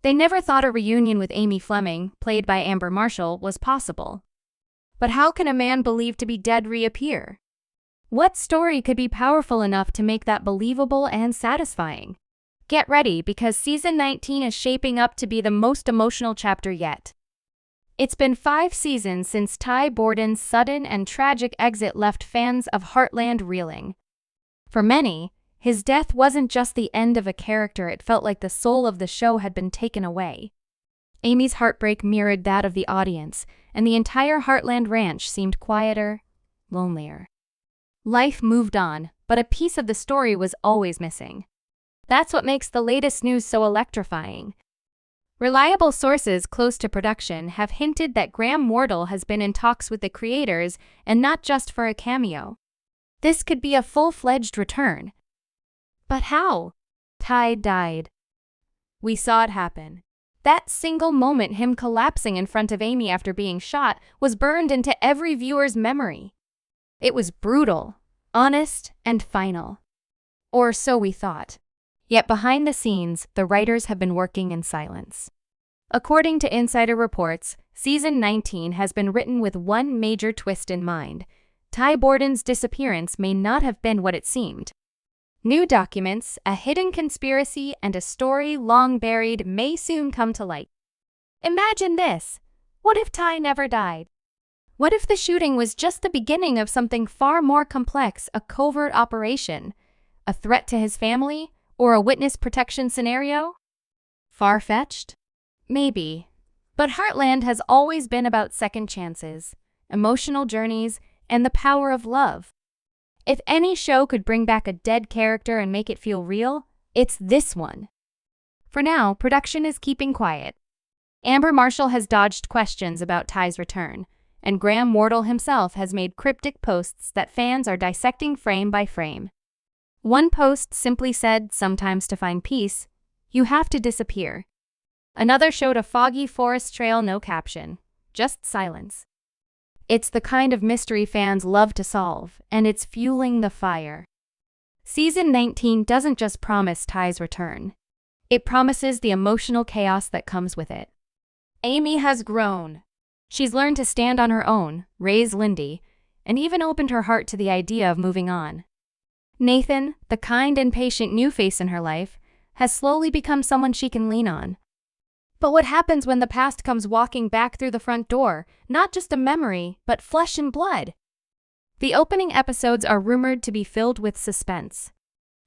They never thought a reunion with Amy Fleming, played by Amber Marshall, was possible. But how can a man believed to be dead reappear? What story could be powerful enough to make that believable and satisfying? Get ready, because season 19 is shaping up to be the most emotional chapter yet. It's been 5 seasons since Borden's sudden and tragic exit left fans of Heartland reeling. For many, his death wasn't just the end of a character, it felt like the soul of the show had been taken away. Amy's heartbreak mirrored that of the audience, and the entire Heartland ranch seemed quieter, lonelier. Life moved on, but a piece of the story was always missing. That's what makes the latest news so electrifying. Reliable sources close to production have hinted that Graham Wardle has been in talks with the creators, and not just for a cameo. This could be a full-fledged return. But how? Ty died. We saw it happen. That single moment, him collapsing in front of Amy after being shot, was burned into every viewer's memory. It was brutal, honest, and final. Or so we thought. Yet behind the scenes, the writers have been working in silence. According to insider reports, season 19 has been written with one major twist in mind. Borden's disappearance may not have been what it seemed. New documents, a hidden conspiracy, and a story long buried may soon come to light. Imagine this. What if Ty never died? What if the shooting was just the beginning of something far more complex, a covert operation, a threat to his family, or a witness protection scenario? Far-fetched? Maybe. But Heartland has always been about second chances, emotional journeys, and the power of love. If any show could bring back a dead character and make it feel real, it's this one. For now, production is keeping quiet. Amber Marshall has dodged questions about Ty's return, and Graham Wardle himself has made cryptic posts that fans are dissecting frame by frame. One post simply said, "Sometimes to find peace, you have to disappear." Another showed a foggy forest trail, no caption, just silence. It's the kind of mystery fans love to solve, and it's fueling the fire. Season 19 doesn't just promise Ty's return. It promises the emotional chaos that comes with it. Amy has grown. She's learned to stand on her own, raise Lindy, and even opened her heart to the idea of moving on. Nathan, the kind and patient new face in her life, has slowly become someone she can lean on. But what happens when the past comes walking back through the front door, not just a memory, but flesh and blood? The opening episodes are rumored to be filled with suspense.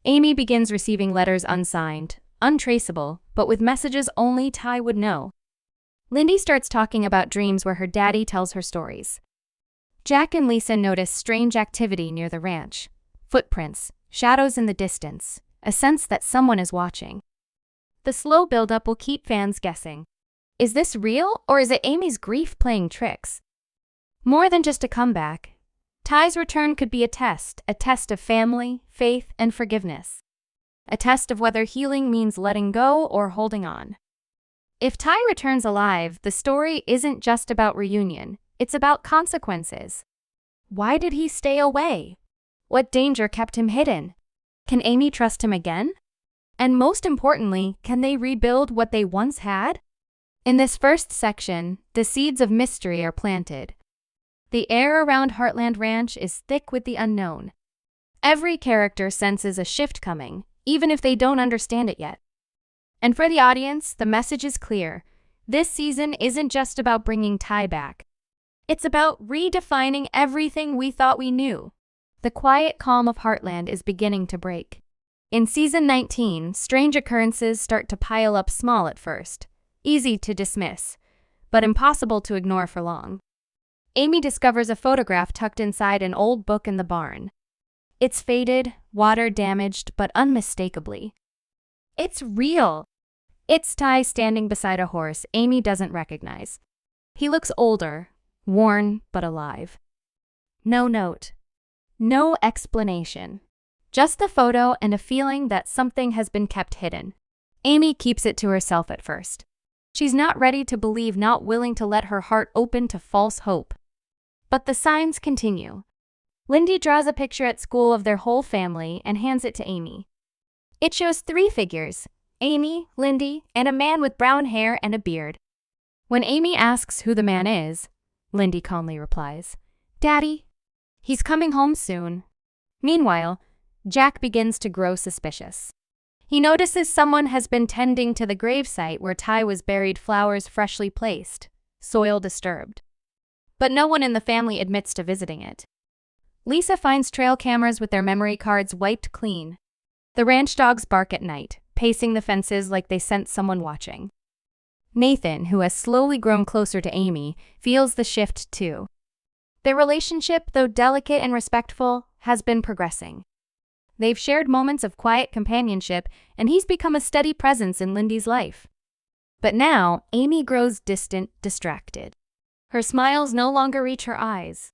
Amy begins receiving letters unsigned, untraceable, but with messages only Ty would know. Lindy starts talking about dreams where her daddy tells her stories. Jack and Lisa notice strange activity near the ranch. Footprints, shadows in the distance, a sense that someone is watching. The slow buildup will keep fans guessing. Is this real, or is it Amy's grief playing tricks? More than just a comeback, Ty's return could be a test of family, faith, and forgiveness. A test of whether healing means letting go or holding on. If Ty returns alive, the story isn't just about reunion, it's about consequences. Why did he stay away? What danger kept him hidden? Can Amy trust him again? And most importantly, can they rebuild what they once had? In this first section, the seeds of mystery are planted. The air around Heartland Ranch is thick with the unknown. Every character senses a shift coming, even if they don't understand it yet. And for the audience, the message is clear. This season isn't just about bringing Ty back. It's about redefining everything we thought we knew. The quiet calm of Heartland is beginning to break. In season 19, strange occurrences start to pile up, small at first, easy to dismiss, but impossible to ignore for long. Amy discovers a photograph tucked inside an old book in the barn. It's faded, water-damaged, but unmistakably. It's real. It's Ty standing beside a horse Amy doesn't recognize. He looks older, worn, but alive. No note. No explanation. Just the photo and a feeling that something has been kept hidden. Amy keeps it to herself at first. She's not ready to believe, not willing to let her heart open to false hope. But the signs continue. Lindy draws a picture at school of their whole family and hands it to Amy. It shows 3 figures: Amy, Lindy, and a man with brown hair and a beard. When Amy asks who the man is, Lindy calmly replies, "Daddy. He's coming home soon." Meanwhile, Jack begins to grow suspicious. He notices someone has been tending to the gravesite where Ty was buried, flowers freshly placed, soil disturbed. But no one in the family admits to visiting it. Lisa finds trail cameras with their memory cards wiped clean. The ranch dogs bark at night, pacing the fences like they sense someone watching. Nathan, who has slowly grown closer to Amy, feels the shift too. Their relationship, though delicate and respectful, has been progressing. They've shared moments of quiet companionship, and he's become a steady presence in Lindy's life. But now, Amy grows distant, distracted. Her smiles no longer reach her eyes.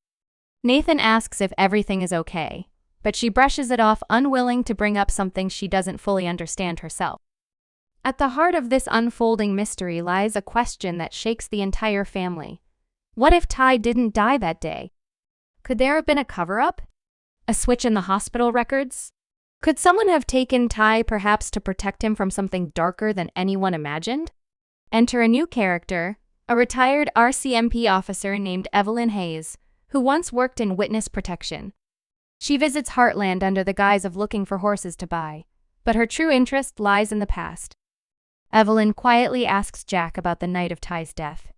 Nathan asks if everything is okay, but she brushes it off, unwilling to bring up something she doesn't fully understand herself. At the heart of this unfolding mystery lies a question that shakes the entire family. What if Ty didn't die that day? Could there have been a cover-up? A switch in the hospital records? Could someone have taken Ty perhaps to protect him from something darker than anyone imagined? Enter a new character, a retired RCMP officer named Evelyn Hayes, who once worked in witness protection. She visits Heartland under the guise of looking for horses to buy, but her true interest lies in the past. Evelyn quietly asks Jack about the night of Ty's death.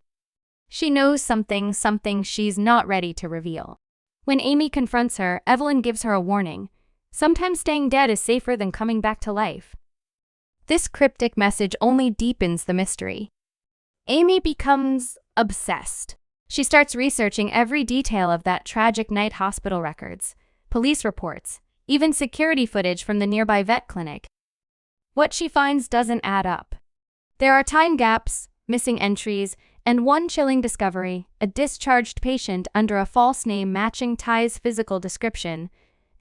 She knows something she's not ready to reveal. When Amy confronts her, Evelyn gives her a warning. Sometimes staying dead is safer than coming back to life. This cryptic message only deepens the mystery. Amy becomes obsessed. She starts researching every detail of that tragic night, hospital records, police reports, even security footage from the nearby vet clinic. What she finds doesn't add up. There are time gaps, missing entries, and one chilling discovery: a discharged patient under a false name matching Ty's physical description,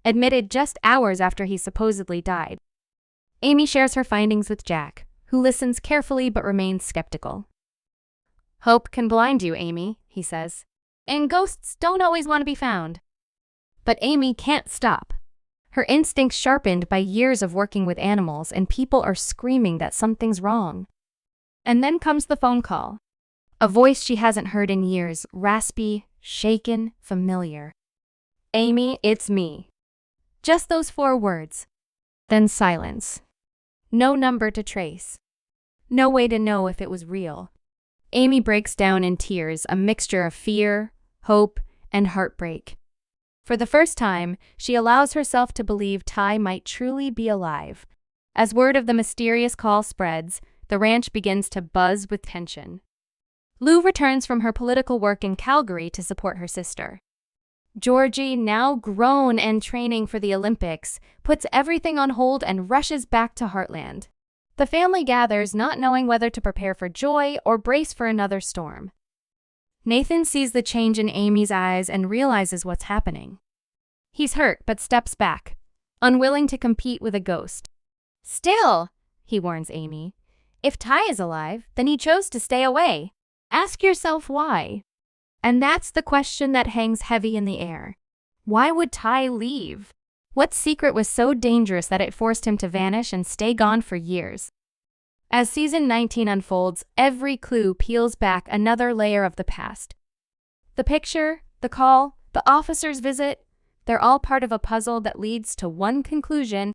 admitted just hours after he supposedly died. Amy shares her findings with Jack, who listens carefully but remains skeptical. "Hope can blind you, Amy," he says. "And ghosts don't always want to be found." But Amy can't stop. Her instincts sharpened by years of working with animals, and people are screaming that something's wrong. And then comes the phone call. A voice she hasn't heard in years, raspy, shaken, familiar. "Amy, it's me." Just those 4 words. Then silence. No number to trace. No way to know if it was real. Amy breaks down in tears, a mixture of fear, hope, and heartbreak. For the first time, she allows herself to believe Ty might truly be alive. As word of the mysterious call spreads, the ranch begins to buzz with tension. Lou returns from her political work in Calgary to support her sister. Georgie, now grown and training for the Olympics, puts everything on hold and rushes back to Heartland. The family gathers, not knowing whether to prepare for joy or brace for another storm. Nathan sees the change in Amy's eyes and realizes what's happening. He's hurt but steps back, unwilling to compete with a ghost. "Still," he warns Amy, "if Ty is alive, then he chose to stay away. Ask yourself why." And that's the question that hangs heavy in the air. Why would Ty leave? What secret was so dangerous that it forced him to vanish and stay gone for years? As season 19 unfolds, every clue peels back another layer of the past. The picture, the call, the officer's visit, they're all part of a puzzle that leads to one conclusion.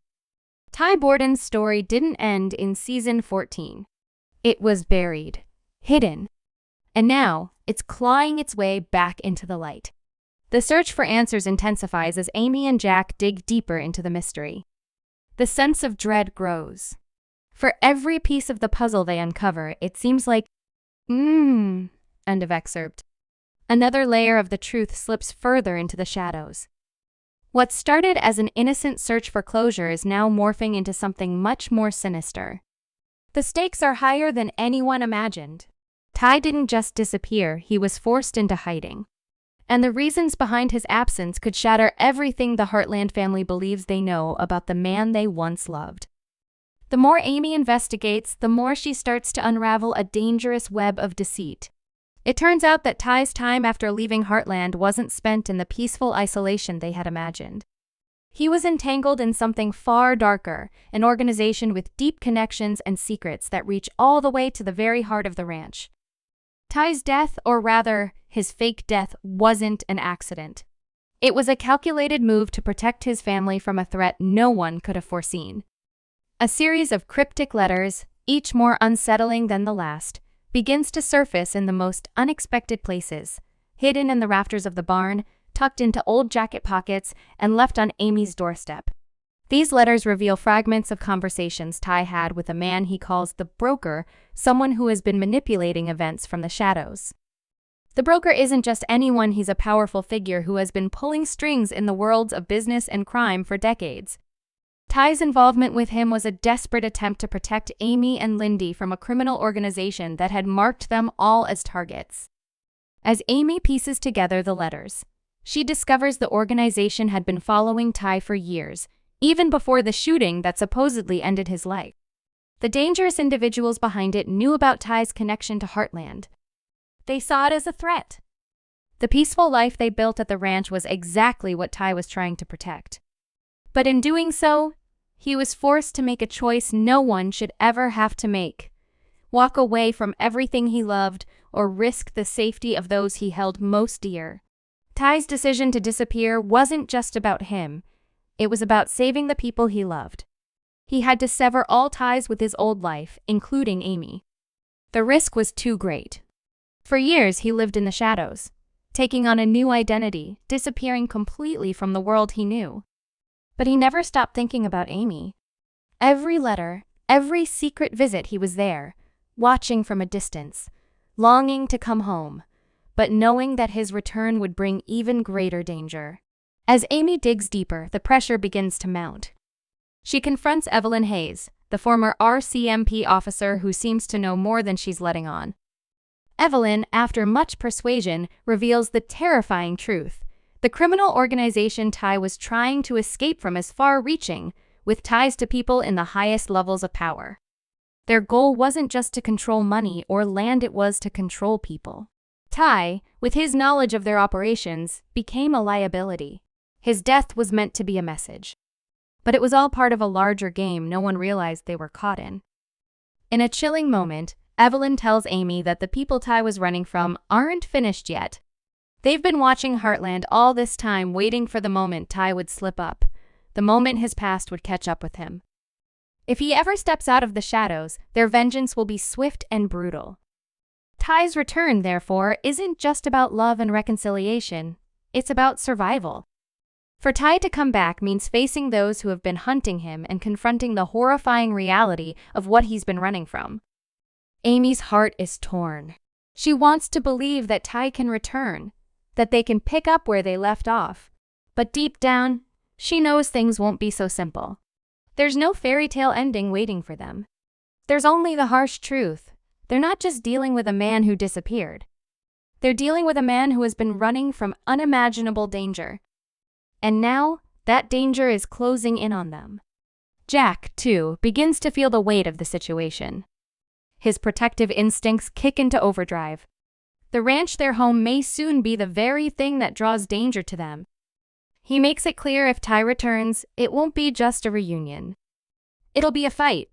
Ty Borden's story didn't end in season 14. It was buried, hidden. And now, it's clawing its way back into the light. The search for answers intensifies as Amy and Jack dig deeper into the mystery. The sense of dread grows. For every piece of the puzzle they uncover, it seems like, end of excerpt. Another layer of the truth slips further into the shadows. What started as an innocent search for closure is now morphing into something much more sinister. The stakes are higher than anyone imagined. Ty didn't just disappear, he was forced into hiding. And the reasons behind his absence could shatter everything the Heartland family believes they know about the man they once loved. The more Amy investigates, the more she starts to unravel a dangerous web of deceit. It turns out that Ty's time after leaving Heartland wasn't spent in the peaceful isolation they had imagined. He was entangled in something far darker, an organization with deep connections and secrets that reach all the way to the very heart of the ranch. Ty's death, or rather, his fake death, wasn't an accident. It was a calculated move to protect his family from a threat no one could have foreseen. A series of cryptic letters, each more unsettling than the last, begins to surface in the most unexpected places, hidden in the rafters of the barn, tucked into old jacket pockets, and left on Amy's doorstep. These letters reveal fragments of conversations Ty had with a man he calls the broker, someone who has been manipulating events from the shadows. The broker isn't just anyone, he's a powerful figure who has been pulling strings in the worlds of business and crime for decades. Ty's involvement with him was a desperate attempt to protect Amy and Lindy from a criminal organization that had marked them all as targets. As Amy pieces together the letters, she discovers the organization had been following Ty for years, even before the shooting that supposedly ended his life. The dangerous individuals behind it knew about Ty's connection to Heartland. They saw it as a threat. The peaceful life they built at the ranch was exactly what Ty was trying to protect. But in doing so, he was forced to make a choice no one should ever have to make: walk away from everything he loved or risk the safety of those he held most dear. Ty's decision to disappear wasn't just about him. It was about saving the people he loved. He had to sever all ties with his old life, including Amy. The risk was too great. For years he lived in the shadows, taking on a new identity, disappearing completely from the world he knew. But he never stopped thinking about Amy. Every letter, every secret visit, he was there, watching from a distance, longing to come home, but knowing that his return would bring even greater danger. As Amy digs deeper, the pressure begins to mount. She confronts Evelyn Hayes, the former RCMP officer who seems to know more than she's letting on. Evelyn, after much persuasion, reveals the terrifying truth. The criminal organization Ty was trying to escape from is far-reaching, with ties to people in the highest levels of power. Their goal wasn't just to control money or land, it was to control people. Ty, with his knowledge of their operations, became a liability. His death was meant to be a message. But it was all part of a larger game no one realized they were caught in. In a chilling moment, Evelyn tells Amy that the people Ty was running from aren't finished yet. They've been watching Heartland all this time, waiting for the moment Ty would slip up, the moment his past would catch up with him. If he ever steps out of the shadows, their vengeance will be swift and brutal. Ty's return, therefore, isn't just about love and reconciliation, it's about survival. For Ty to come back means facing those who have been hunting him and confronting the horrifying reality of what he's been running from. Amy's heart is torn. She wants to believe that Ty can return, that they can pick up where they left off. But deep down, she knows things won't be so simple. There's no fairy tale ending waiting for them. There's only the harsh truth. They're not just dealing with a man who disappeared. They're dealing with a man who has been running from unimaginable danger. And now, that danger is closing in on them. Jack, too, begins to feel the weight of the situation. His protective instincts kick into overdrive. The ranch, their home, may soon be the very thing that draws danger to them. He makes it clear if Ty returns, it won't be just a reunion. It'll be a fight.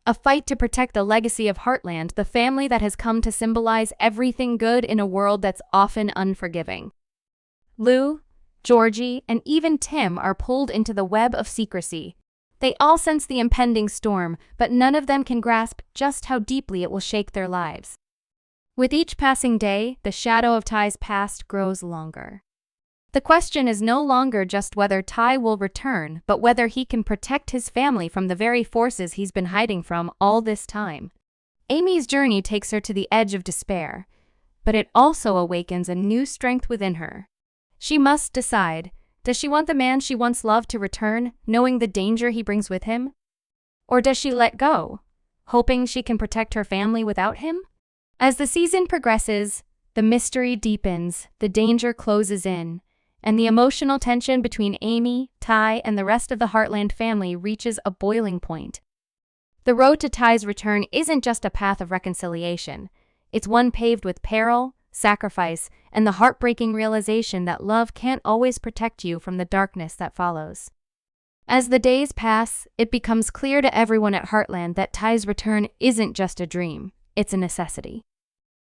A fight to protect the legacy of Heartland, the family that has come to symbolize everything good in a world that's often unforgiving. Lou, Georgie, and even Tim are pulled into the web of secrecy. They all sense the impending storm, but none of them can grasp just how deeply it will shake their lives. With each passing day, the shadow of Ty's past grows longer. The question is no longer just whether Ty will return, but whether he can protect his family from the very forces he's been hiding from all this time. Amy's journey takes her to the edge of despair, but it also awakens a new strength within her. She must decide, does she want the man she once loved to return, knowing the danger he brings with him? Or does she let go, hoping she can protect her family without him? As the season progresses, the mystery deepens, the danger closes in, and the emotional tension between Amy, Ty, and the rest of the Heartland family reaches a boiling point. The road to Ty's return isn't just a path of reconciliation. It's one paved with peril, sacrifice, and the heartbreaking realization that love can't always protect you from the darkness that follows. As the days pass, it becomes clear to everyone at Heartland that Ty's return isn't just a dream, it's a necessity.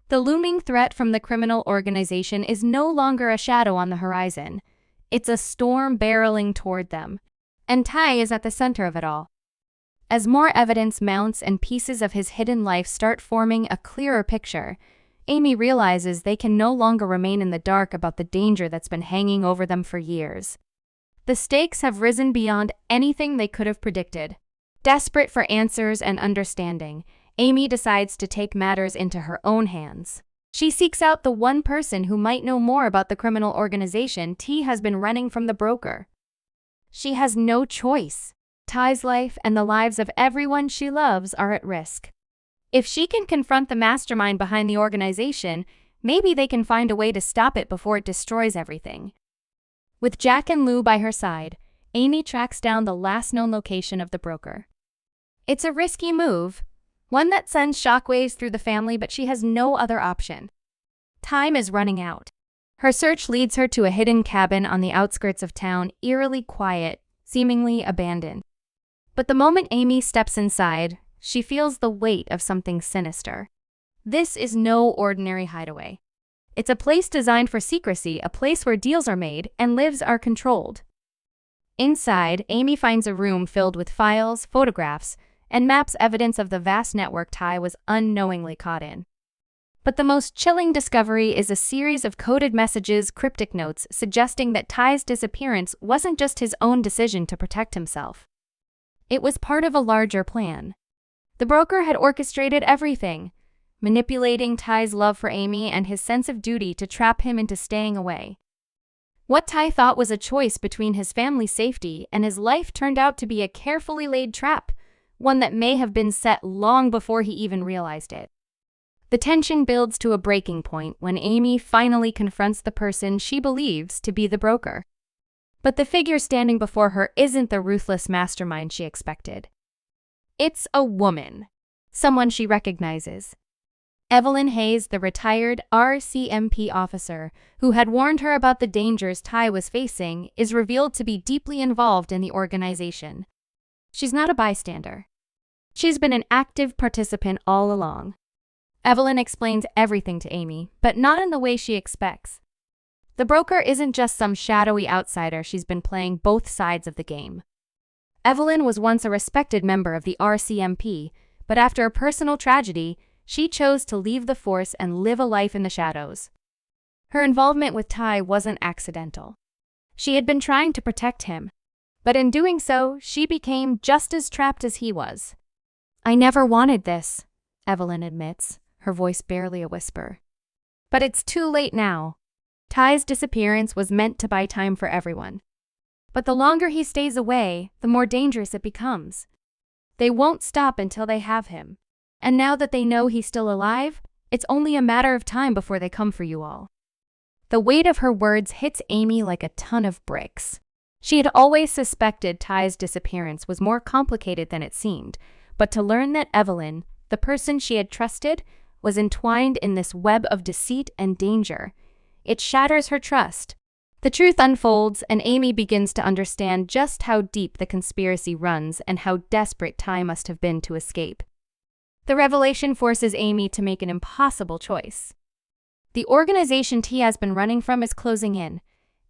The looming threat from the criminal organization is no longer a shadow on the horizon. It's a storm barreling toward them, and Ty is at the center of it all. As more evidence mounts and pieces of his hidden life start forming a clearer picture, Amy realizes they can no longer remain in the dark about the danger that's been hanging over them for years. The stakes have risen beyond anything they could have predicted. Desperate for answers and understanding, Amy decides to take matters into her own hands. She seeks out the one person who might know more about the criminal organization T has been running from the broker. She has no choice. Ty's life and the lives of everyone she loves are at risk. If she can confront the mastermind behind the organization, maybe they can find a way to stop it before it destroys everything. With Jack and Lou by her side, Amy tracks down the last known location of the broker. It's a risky move, one that sends shockwaves through the family, but she has no other option. Time is running out. Her search leads her to a hidden cabin on the outskirts of town, eerily quiet, seemingly abandoned. But the moment Amy steps inside, she feels the weight of something sinister. This is no ordinary hideaway. It's a place designed for secrecy, a place where deals are made and lives are controlled. Inside, Amy finds a room filled with files, photographs, and maps, evidence of the vast network Ty was unknowingly caught in. But the most chilling discovery is a series of coded messages, cryptic notes suggesting that Ty's disappearance wasn't just his own decision to protect himself. It was part of a larger plan. The broker had orchestrated everything, manipulating Ty's love for Amy and his sense of duty to trap him into staying away. What Ty thought was a choice between his family's safety and his life turned out to be a carefully laid trap, one that may have been set long before he even realized it. The tension builds to a breaking point when Amy finally confronts the person she believes to be the broker. But the figure standing before her isn't the ruthless mastermind she expected. It's a woman, someone she recognizes. Evelyn Hayes, the retired RCMP officer who had warned her about the dangers Ty was facing, is revealed to be deeply involved in the organization. She's not a bystander. She's been an active participant all along. Evelyn explains everything to Amy, but not in the way she expects. The broker isn't just some shadowy outsider, she's been playing both sides of the game. Evelyn was once a respected member of the RCMP, but after a personal tragedy, she chose to leave the force and live a life in the shadows. Her involvement with Ty wasn't accidental. She had been trying to protect him, but in doing so, she became just as trapped as he was. "I never wanted this," Evelyn admits, her voice barely a whisper. But it's too late now. Ty's disappearance was meant to buy time for everyone. But the longer he stays away, the more dangerous it becomes. They won't stop until they have him. And now that they know he's still alive, it's only a matter of time before they come for you all. The weight of her words hits Amy like a ton of bricks. She had always suspected Ty's disappearance was more complicated than it seemed, but to learn that Evelyn, the person she had trusted, was entwined in this web of deceit and danger, it shatters her trust. The truth unfolds, and Amy begins to understand just how deep the conspiracy runs and how desperate Ty must have been to escape. The revelation forces Amy to make an impossible choice. The organization T has been running from is closing in,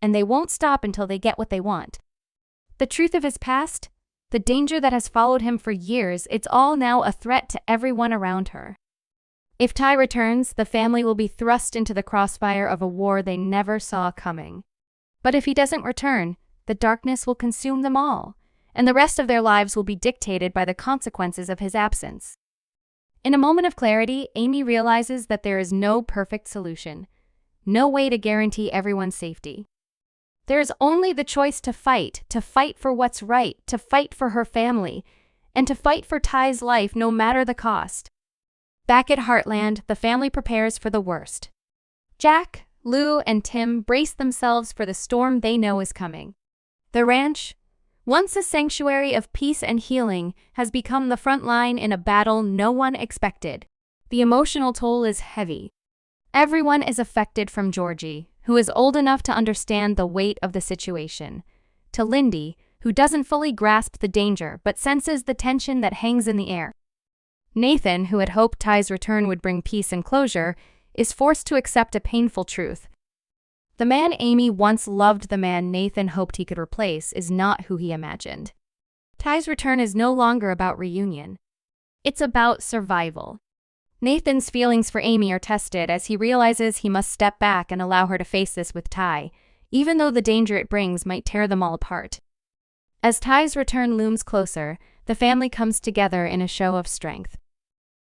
and they won't stop until they get what they want. The truth of his past, the danger that has followed him for years, it's all now a threat to everyone around her. If Ty returns, the family will be thrust into the crossfire of a war they never saw coming. But if he doesn't return, the darkness will consume them all, and the rest of their lives will be dictated by the consequences of his absence. In a moment of clarity, Amy realizes that there is no perfect solution, no way to guarantee everyone's safety. There is only the choice to fight for what's right, to fight for her family, and to fight for Ty's life no matter the cost. Back at Heartland, the family prepares for the worst. Jack, Lou, and Tim brace themselves for the storm they know is coming. The ranch, once a sanctuary of peace and healing, has become the front line in a battle no one expected. The emotional toll is heavy. Everyone is affected, from Georgie, who is old enough to understand the weight of the situation, to Lindy, who doesn't fully grasp the danger but senses the tension that hangs in the air. Nathan, who had hoped Ty's return would bring peace and closure, is forced to accept a painful truth. The man Amy once loved, the man Nathan hoped he could replace, is not who he imagined. Ty's return is no longer about reunion. It's about survival. Nathan's feelings for Amy are tested as he realizes he must step back and allow her to face this with Ty, even though the danger it brings might tear them all apart. As Ty's return looms closer, the family comes together in a show of strength.